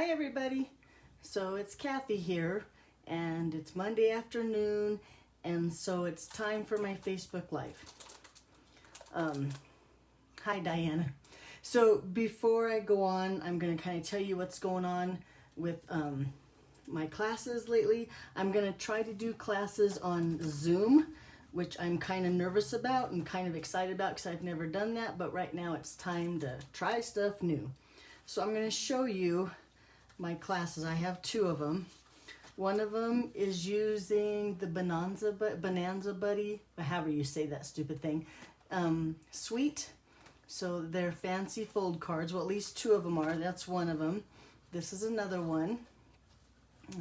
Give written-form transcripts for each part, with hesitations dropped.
Hi everybody. So it's Kathy here and it's Monday afternoon and so it's time for my Facebook Live. Hi Diana. So before I go on, I'm going to kind of tell you what's going on with my classes lately. I'm going to try to do classes on Zoom, which I'm kind of nervous about and kind of excited about because I've never done that, but right now it's time to try stuff new. So I'm going to show you my classes. I have two of them. One of them is using the Bonanza Buddy, however you say that stupid thing, suite. So they're fancy fold cards. Well, at least two of them are. That's one of them. This is another one.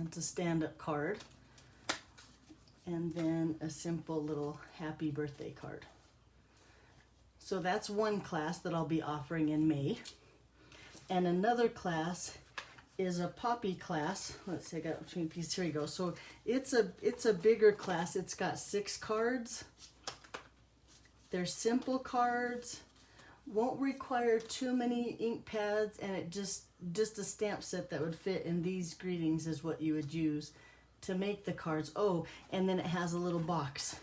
It's a stand-up card. And then a simple little happy birthday card. So that's one class that I'll be offering in May. And another class is a poppy class. Let's see, I got it between pieces. Here we go. So it's a bigger class. It's got 6 cards. They're simple cards. Won't require too many ink pads, and it just a stamp set that would fit in these greetings is what you would use to make the cards. Oh, and then it has a little box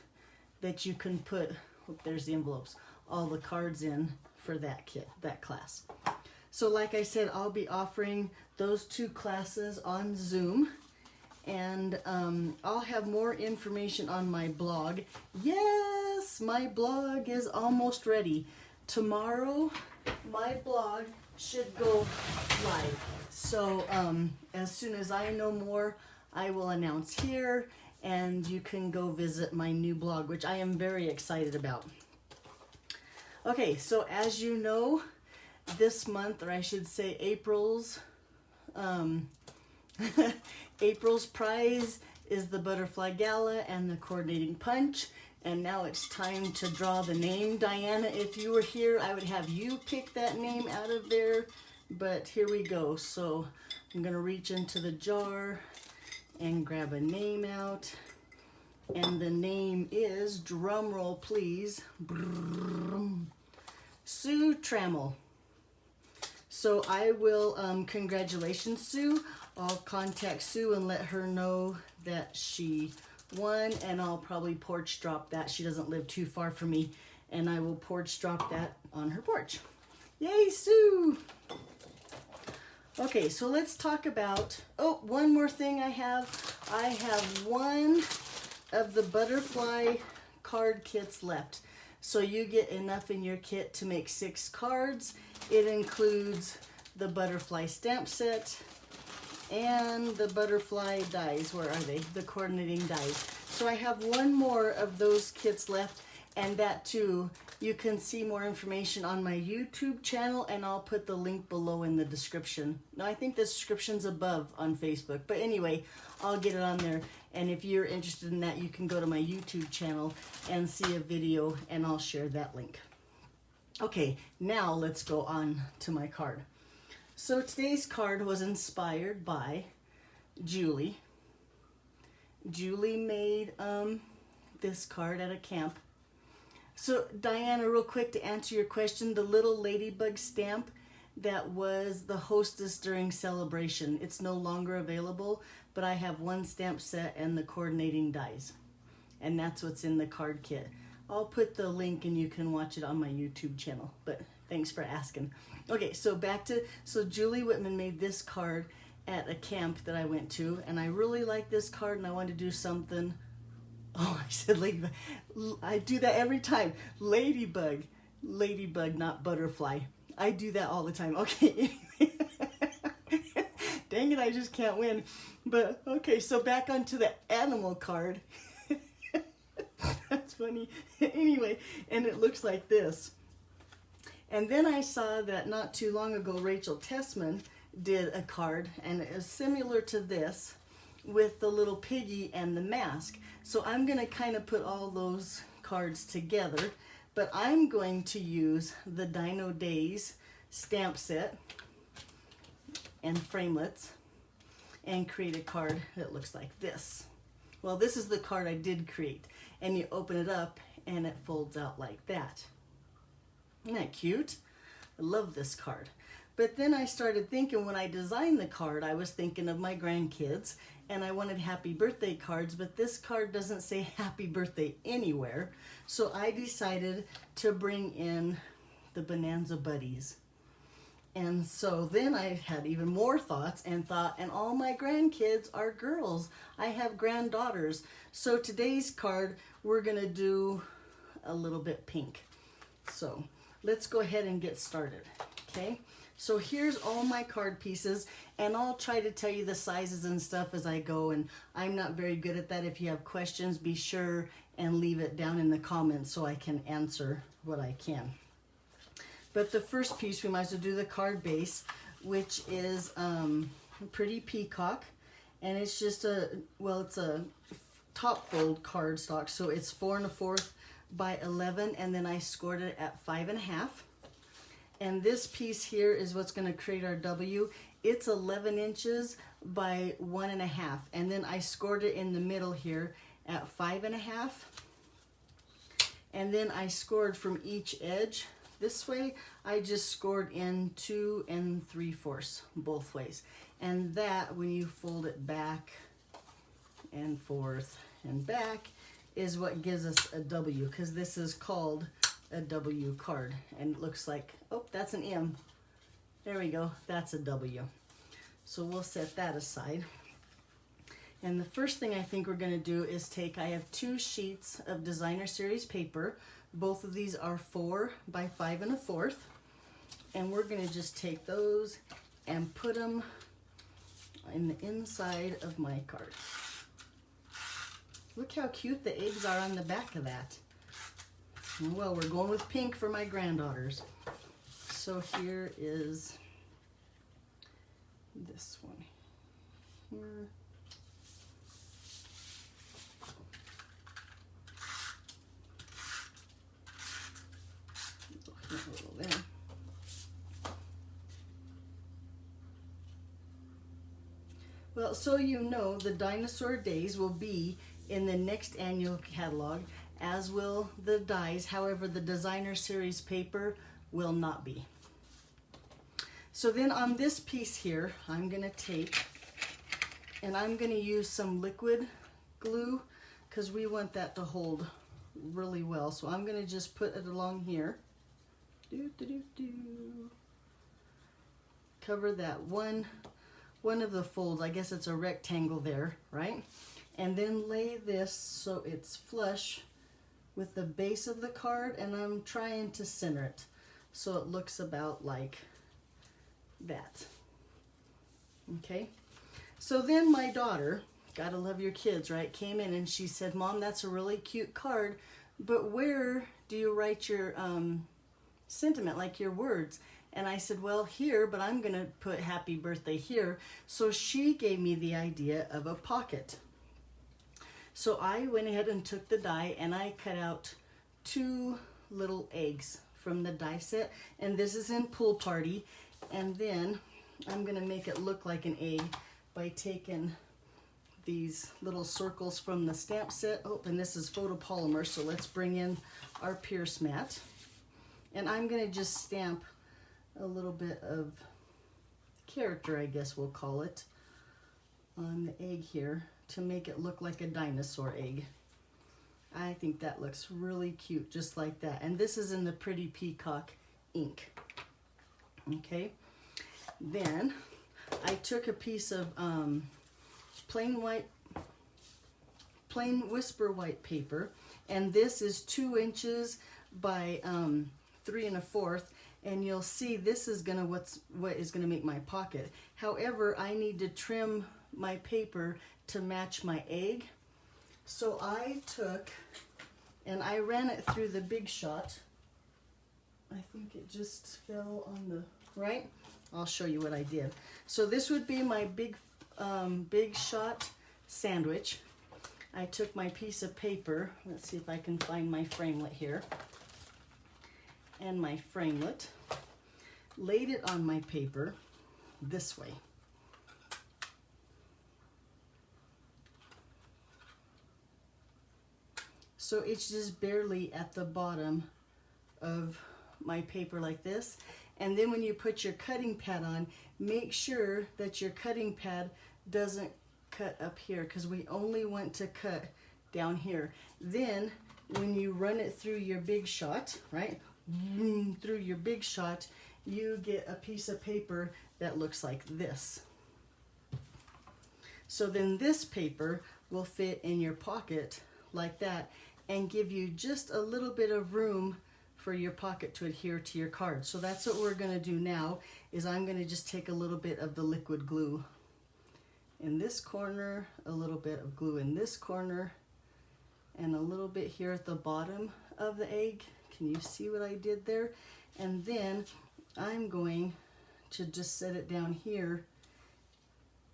that you can put, oh, there's the envelopes, all the cards in for that kit, that class. So like I said, I'll be offering those two classes on Zoom, and I'll have more information on my blog. Yes, my blog is almost ready. Tomorrow, my blog should go live. So as soon as I know more, I will announce here, and you can go visit my new blog, which I am very excited about. Okay, so as you know, this month, or I should say April's April's prize is the Butterfly Gala and the Coordinating Punch. And now it's time to draw the name. Diana, if you were here, I would have you pick that name out of there. But here we go. So I'm going to reach into the jar and grab a name out. And the name is, drum roll please, Sue Trammell. So I will, congratulations Sue. I'll contact Sue and let her know that she won, and I'll probably porch drop that. She doesn't live too far from me, and I will porch drop that on her porch. Yay, Sue! Okay, so let's talk about, oh, one more thing I have. I have one of the butterfly card kits left. So you get enough in your kit to make 6 cards. It includes the butterfly stamp set and the butterfly dies. Where are they? The coordinating dies. So I have one more of those kits left, and that too, you can see more information on my YouTube channel, and I'll put the link below in the description. No, I think the description's above on Facebook, but anyway, I'll get it on there. And if you're interested in that, you can go to my YouTube channel and see a video, and I'll share that link. Okay, now let's go on to my card. So today's card was inspired by Julie. Julie made this card at a camp. So Diana, real quick to answer your question, the little ladybug stamp that was the hostess during celebration, it's no longer available, but I have one stamp set and the coordinating dies. And that's what's in the card kit. I'll put the link and you can watch it on my YouTube channel, but thanks for asking. Okay, so back to, so Julie Whitman made this card at a camp that I went to, and I really like this card and I wanted to do something. Oh, I said ladybug. I do that every time. Ladybug. Ladybug, not butterfly. I do that all the time. Okay. Dang it, I just can't win. But, okay, so back onto the animal card. That's funny. Anyway, and it looks like this. And then I saw that not too long ago, Rachel Tessman did a card, and it was similar to this with the little piggy and the mask. So I'm going to kind of put all those cards together, but I'm going to use the Dino Days stamp set and framelits and create a card that looks like this. Well, this is the card I did create, and you open it up and it folds out like that. Isn't that cute? I love this card. But then I started thinking, when I designed the card, I was thinking of my grandkids, and I wanted happy birthday cards, but this card doesn't say happy birthday anywhere. So I decided to bring in the Bonanza Buddies. And so then I had even more thoughts and thought, and all my grandkids are girls. I have granddaughters. So today's card, we're going to do a little bit pink. So let's go ahead and get started, okay? So here's all my card pieces, and I'll try to tell you the sizes and stuff as I go, and I'm not very good at that. If you have questions, be sure and leave it down in the comments so I can answer what I can. But the first piece, we might as well do the card base, which is a pretty peacock, and it's just it's a top fold cardstock, so it's 4 1/4 by 11, and then I scored it at 5 1/2. And this piece here is what's going to create our W. It's 11 inches by 1 1/2. And then I scored it in the middle here at 5 1/2. And then I scored from each edge this way. I just scored in 2 3/4 both ways. And that, when you fold it back and forth and back, is what gives us a W, because this is called a W card, and it looks like, oh, that's an M. There we go, that's a W. So we'll set that aside. And the first thing I think we're going to do is I have 2 sheets of designer series paper. Both of these are 4 by 5 1/4, and we're going to just take those and put them in the inside of my card. Look how cute the eggs are on the back of that. Well, we're going with pink for my granddaughters. So here is this one here. A little there. Well, so you know, the dinosaur days will be in the next annual catalog, as will the dies. However, the designer series paper will not be. So then on this piece here, I'm going to take, and I'm going to use some liquid glue, because we want that to hold really well. So I'm going to just put it along here. Cover that one of the folds. I guess it's a rectangle there, right? And then lay this so it's flush with the base of the card, and I'm trying to center it so it looks about like that. Okay, so then my daughter, gotta love your kids, right, came in and she said, Mom, that's a really cute card, but where do you write your sentiment, like your words? And I said, well, here, but I'm gonna put happy birthday here. So she gave me the idea of a pocket. So I went ahead and took the die, and I cut out 2 little eggs from the die set, and this is in Pool Party. And then I'm going to make it look like an egg by taking these little circles from the stamp set. Oh, and this is photopolymer, so let's bring in our Pierce mat. And I'm going to just stamp a little bit of character, I guess we'll call it, on the egg here, to make it look like a dinosaur egg. I think that looks really cute, just like that. And this is in the Pretty Peacock ink. Okay, then I took a piece of plain whisper white paper, and this is 2 inches by 3 1/4. And you'll see this is gonna what is gonna make my pocket. However, I need to trim my paper to match my egg. So I took and I ran it through the Big Shot. I think it just fell on the right. I'll show you what I did. So this would be my Big Shot sandwich. I took my piece of paper. Let's see if I can find my framelit here. And my framelit. Laid it on my paper this way. So it's just barely at the bottom of my paper like this. And then when you put your cutting pad on, make sure that your cutting pad doesn't cut up here, because we only want to cut down here. Then when you run it through your big shot, right, through your big shot, you get a piece of paper that looks like this. So then this paper will fit in your pocket like that and give you just a little bit of room for your pocket to adhere to your card. So that's what we're going to do now, is I'm going to just take a little bit of the liquid glue in this corner, a little bit of glue in this corner, and a little bit here at the bottom of the egg. Can you see what I did there? And then I'm going to just set it down here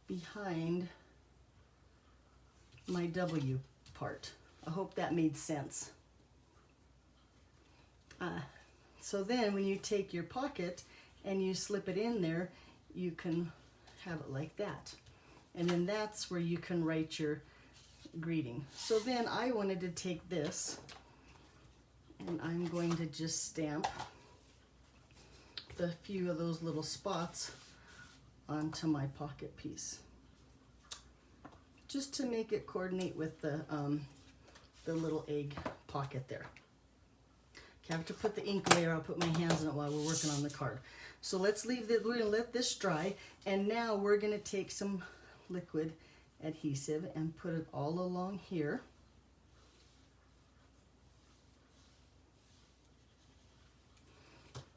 behind my W part. I hope that made sense. So then when you take your pocket and you slip it in there, you can have it like that. And then that's where you can write your greeting. So then I wanted to take this, and I'm going to just stamp a few of those little spots onto my pocket piece, just to make it coordinate with the little egg pocket there. Okay, I have to put the ink away, or I'll put my hands in it while we're working on the card. So let's leave that. We're gonna let this dry, and now we're gonna take some liquid adhesive and put it all along here.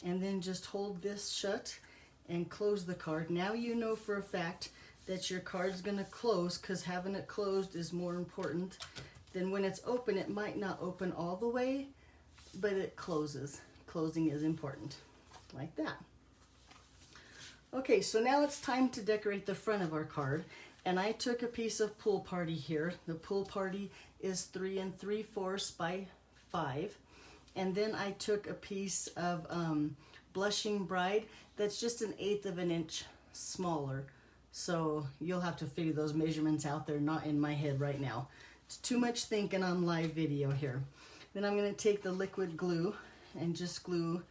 And then just hold this shut and close the card. Now you know for a fact that your card's gonna close, because having it closed is more important than when it's open. It might not open all the way, but it closes. Closing is important, like that. Okay, so now it's time to decorate the front of our card. And I took a piece of Pool Party here. The Pool Party is 3 3/4 by 5. And then I took a piece of Blushing Bride that's just 1/8 of an inch smaller. So you'll have to figure those measurements out. They're not in my head right now. It's too much thinking on live video here. Then I'm going to take the liquid glue and just glue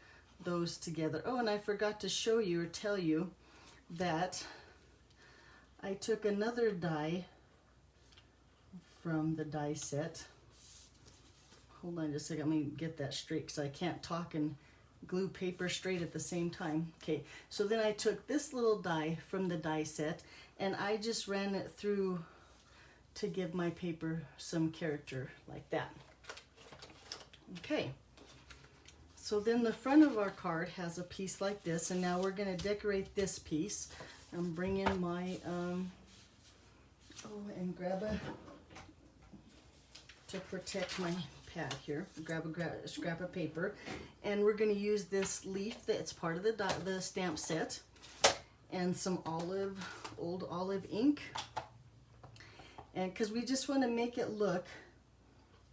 those together. Oh, and I forgot to show you or tell you that I took another die from the die set. Hold on just a second, let me get that straight, because I can't talk and glue paper straight at the same time. Okay, so then I took this little die from the die set, and I just ran it through to give my paper some character like that. Okay, so then the front of our card has a piece like this, and now we're going to decorate this piece. I'm bringing my, and grab to protect my pad here, grab a scrap of paper, and we're going to use this leaf that's part of the stamp set, and some old olive ink, and because we just want to make it look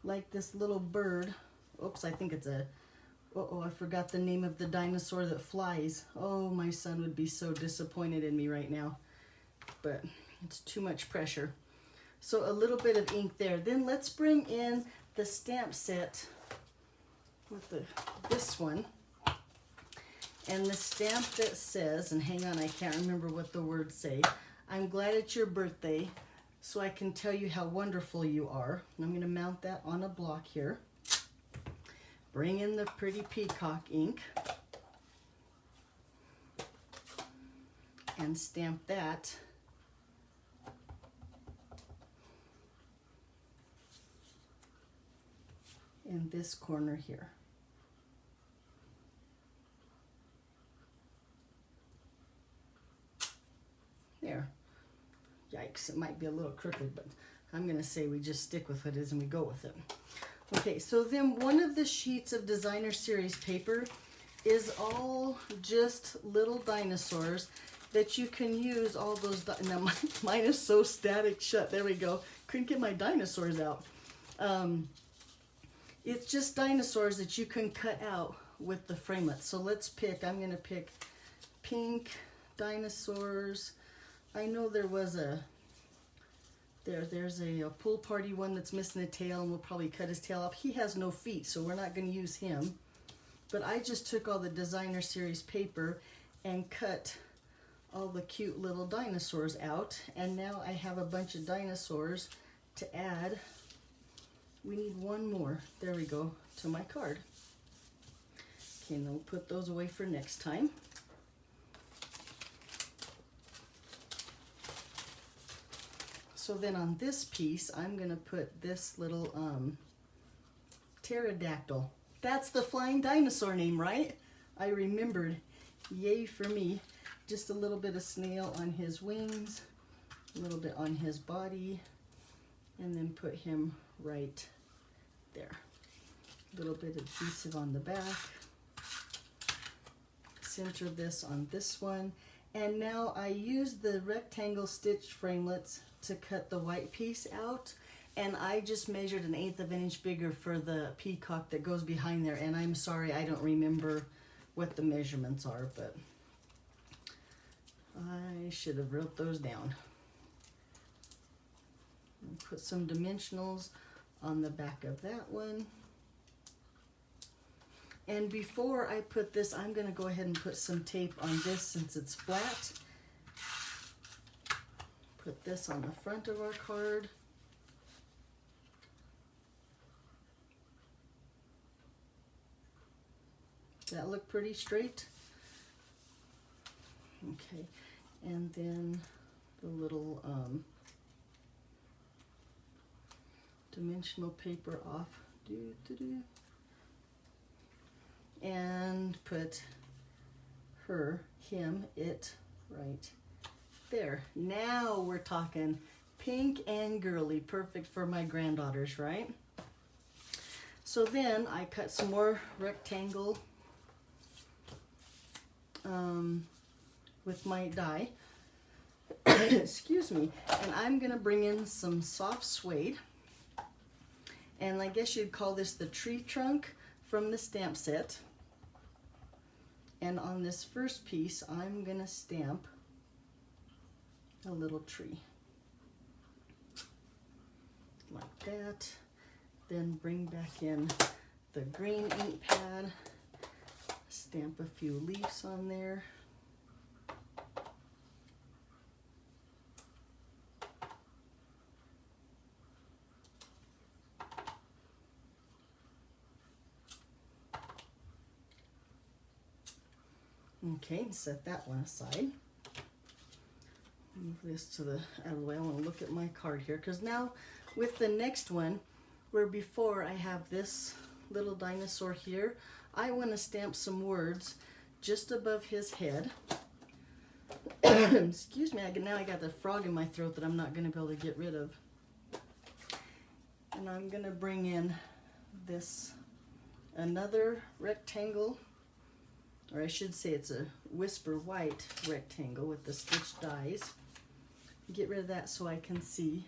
like this little bird. Oops, I think it's a, I forgot the name of the dinosaur that flies. Oh, my son would be so disappointed in me right now, but it's too much pressure. So a little bit of ink there. Then let's bring in the stamp set with this one, and the stamp that says, and hang on, I can't remember what the words say, I'm glad it's your birthday, so I can tell you how wonderful you are. And I'm going to mount that on a block here. Bring in the pretty peacock ink and stamp that in this corner here. There. Yikes, it might be a little crooked, but I'm going to say we just stick with what it is and we go with it. Okay, so then one of the sheets of designer series paper is all just little dinosaurs that you can use all those, now mine is so static shut, there we go, couldn't get my dinosaurs out. It's just dinosaurs that you can cut out with the framelits. So let's pick, I'm gonna pick pink dinosaurs. I know there was there's a Pool Party one that's missing a tail, and we'll probably cut his tail off. He has no feet, so we're not going to use him. But I just took all the designer series paper and cut all the cute little dinosaurs out, and now I have a bunch of dinosaurs to add. We need one more, there we go, to my card. Okay, and then we'll put those away for next time. So then on this piece, I'm gonna put this little pterodactyl. That's the flying dinosaur name, right? I remembered. Yay for me. Just a little bit of snail on his wings, a little bit on his body, and then put him right there. A little bit of adhesive on the back. Center this on this one. And now I use the rectangle stitch framelits to cut the white piece out. And I just measured 1/8 of an inch bigger for the peacock that goes behind there. And I'm sorry, I don't remember what the measurements are, but I should have wrote those down. And put some dimensionals on the back of that one. And before I put this, I'm going to go ahead and put some tape on this since it's flat. Put this on the front of our card. Does that look pretty straight? Okay, and then the little dimensional paper off. And put her, him, it right there. Now we're talking pink and girly, perfect for my granddaughters, right? So then I cut some more rectangle with my die. Excuse me. And I'm gonna bring in some soft suede. And I guess you'd call this the tree trunk from the stamp set. And on this first piece, I'm gonna stamp a little tree. Like that. Then bring back in the green ink pad. Stamp a few leaves on there. Okay, set that one aside. Move this to the out of the way. I want to look at my card here, because now with the next one, where before I have this little dinosaur here, I want to stamp some words just above his head. Excuse me, now I got the frog in my throat that I'm not going to be able to get rid of. And I'm going to bring in this, another rectangle, or I should say it's a whisper white rectangle with the stitched dies. Get rid of that so I can see.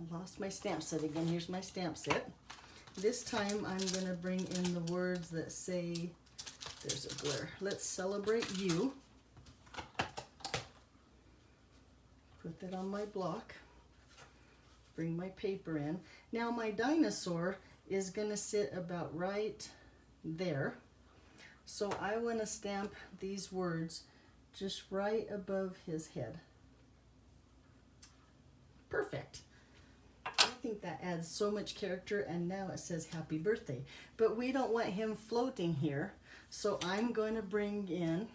I lost my stamp set again. Here's my stamp set. This time I'm going to bring in the words that say, there's a glare, let's celebrate you. Put that on my block. Bring my paper in. Now my dinosaur is going to sit about right there. So I want to stamp these words just right above his head. Perfect. I think that adds so much character, and now it says happy birthday. But we don't want him floating here, so I'm going to bring in,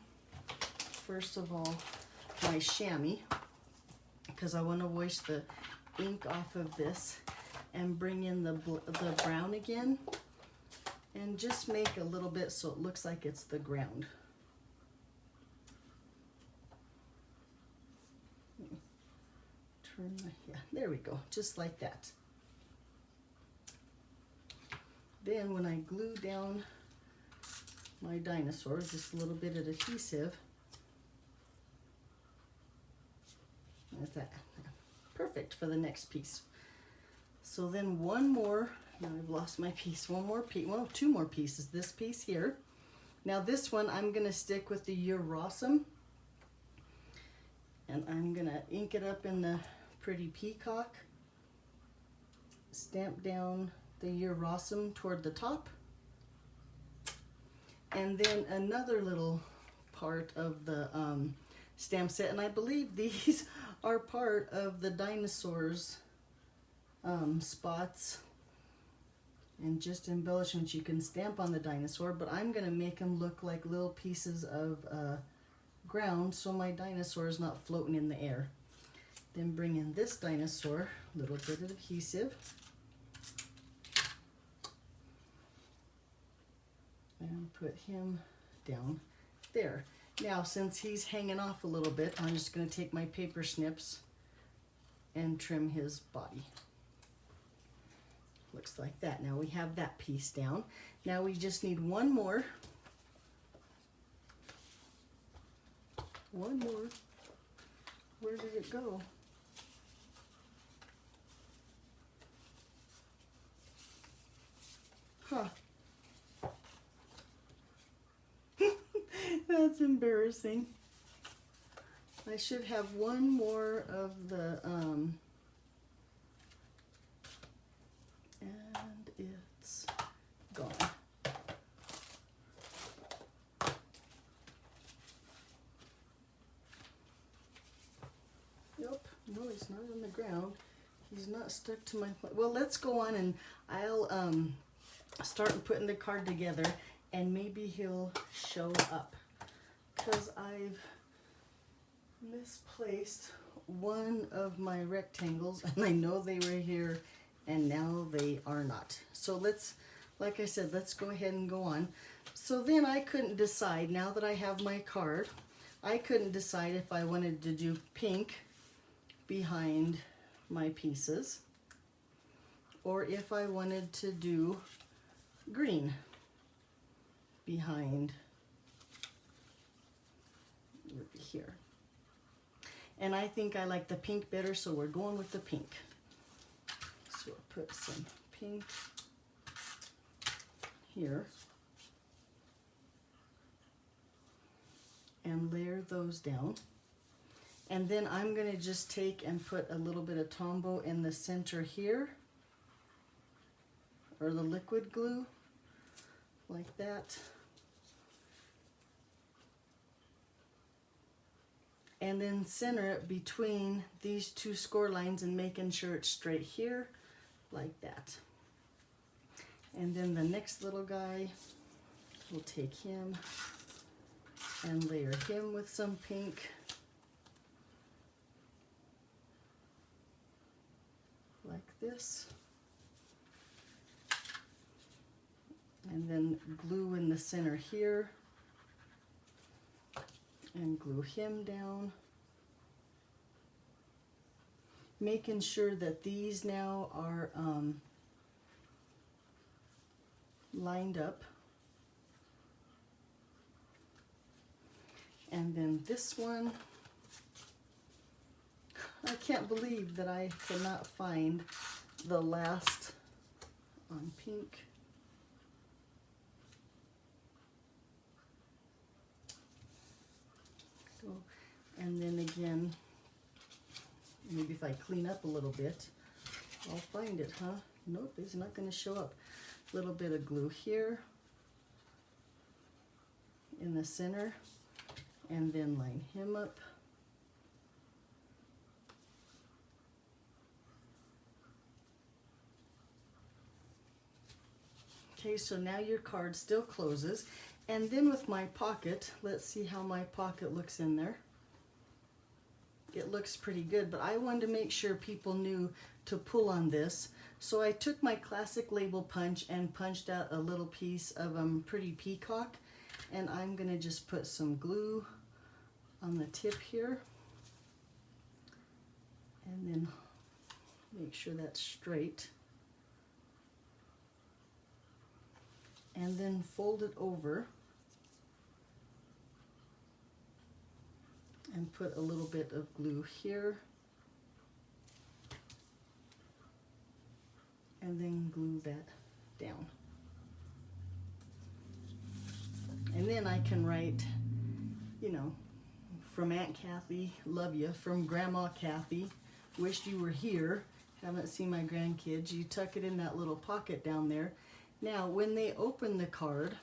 first of all, my chamois, because I want to wash the ink off of this, and bring in the brown again, and just make a little bit so it looks like it's the ground. Yeah, there we go, just like that. Then when I glue down my dinosaur, just a little bit of adhesive, that's that. Perfect for the next piece. So then one more, now I've lost my piece, one more piece, well, two more pieces, this piece here. Now this one I'm gonna stick with the Eurosum, and I'm gonna ink it up in the pretty peacock, stamp down the Eurosum toward the top, And then another little part of the stamp set, and I believe these are part of the dinosaurs spots and just embellishments. You can stamp on the dinosaur, but I'm going to make them look like little pieces of ground so my dinosaur is not floating in the air. Then bring in this dinosaur, a little bit of adhesive, and put him down there. Now, since he's hanging off a little bit, I'm just going to take my paper snips and trim his body. Looks like that. Now we have that piece down. Now we just need one more. One more. Where did it go? Huh. That's embarrassing. I should have one more of the, and it's gone. Nope, no, he's not on the ground. He's not stuck to my plate. Well, let's go on and I'll start putting the card together and maybe he'll show up. Because I've misplaced one of my rectangles and I know they were here and now they are not. So let's, like I said, let's go ahead and go on. So then I couldn't decide, now that I have my card, I couldn't decide if I wanted to do pink behind my pieces or if I wanted to do green behind here. And I think I like the pink better, so we're going with the pink. So I'll put some pink here and layer those down. And then I'm going to just take and put a little bit of Tombow in the center here, or the liquid glue, like that. And then center it between these two score lines and making sure it's straight here, like that. And then the next little guy, we'll take him and layer him with some pink. Like this. And then glue in the center here. And glue him down. Making sure that these now are lined up. And then this one, I can't believe that I cannot find the last on pink. And then again, maybe if I clean up a little bit, I'll find it, huh? Nope, it's not going to show up. A little bit of glue here in the center, and then line him up. Okay, so now your card still closes. And then with my pocket, let's see how my pocket looks in there. It looks pretty good, but I wanted to make sure people knew to pull on this. So I took my classic label punch and punched out a little piece of pretty peacock, and I'm gonna just put some glue on the tip here, and then make sure that's straight. And then fold it over and put a little bit of glue here, and then glue that down. And then I can write, you know, from Aunt Kathy, love you. From Grandma Kathy, wished you were here. Haven't seen my grandkids. You tuck it in that little pocket down there. Now, when they open the card,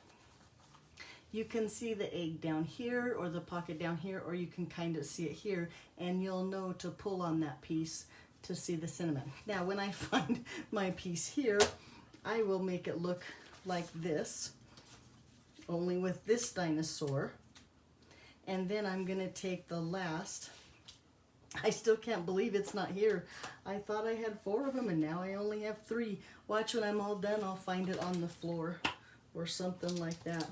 you can see the egg down here or the pocket down here, or you can kind of see it here, and you'll know to pull on that piece to see the cinnamon. Now when I find my piece here, I will make it look like this, only with this dinosaur. And then I'm gonna take the last, I still can't believe it's not here. I thought I had 4 of them and now I only have 3. Watch, when I'm all done, I'll find it on the floor or something like that.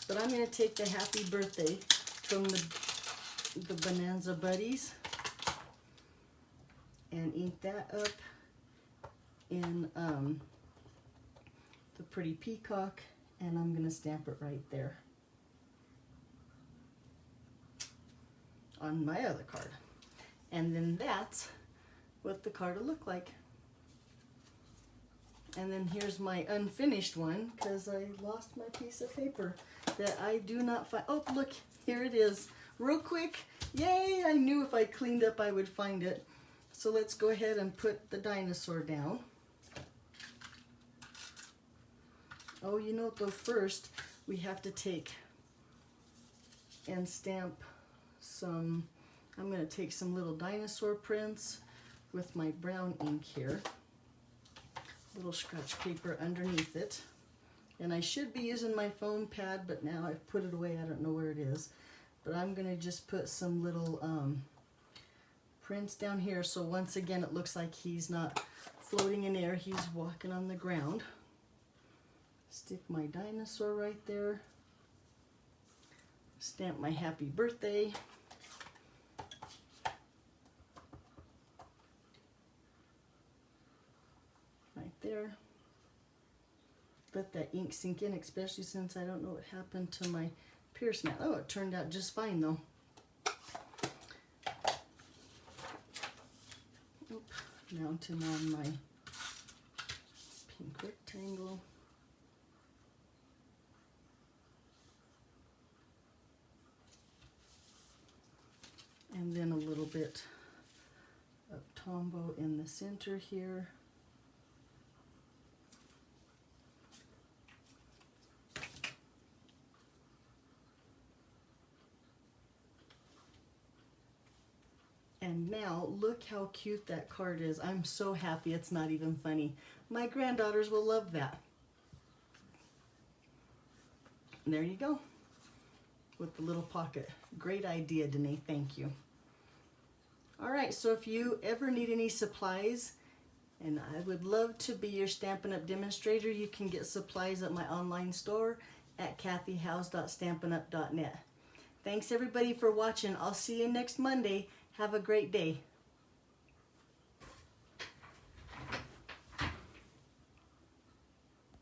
But I'm gonna take the happy birthday from the Bonanza Buddies and ink that up in the pretty peacock, and I'm gonna stamp it right there on my other card. And then that's what the card will look like. And then here's my unfinished one, because I lost my piece of paper that I do not find. Oh, look, here it is. Real quick. Yay, I knew if I cleaned up I would find it. So let's go ahead and put the dinosaur down. Oh, you know, though, first we have to take and stamp some, I'm going to take some little dinosaur prints with my brown ink here. Little scratch paper underneath it. And I should be using my foam pad, but now I've put it away. I don't know where it is. But I'm going to just put some little prints down here, so once again it looks like he's not floating in air, he's walking on the ground. Stick my dinosaur right there. Stamp my happy birthday. Right there. Let that ink sink in, especially since I don't know what happened to my pierce mat. Oh, it turned out just fine though. Oop, mounting on my pink rectangle. And then a little bit of Tombow in the center here. And now look how cute that card is. I'm so happy it's not even funny. My granddaughters will love that. And there you go, with the little pocket. Great idea, Danae, thank you. All right, so if you ever need any supplies, and I would love to be your Stampin' Up! Demonstrator, you can get supplies at my online store at kathyhouse.stampinup.net. Thanks everybody for watching. I'll see you next Monday. Have a great day.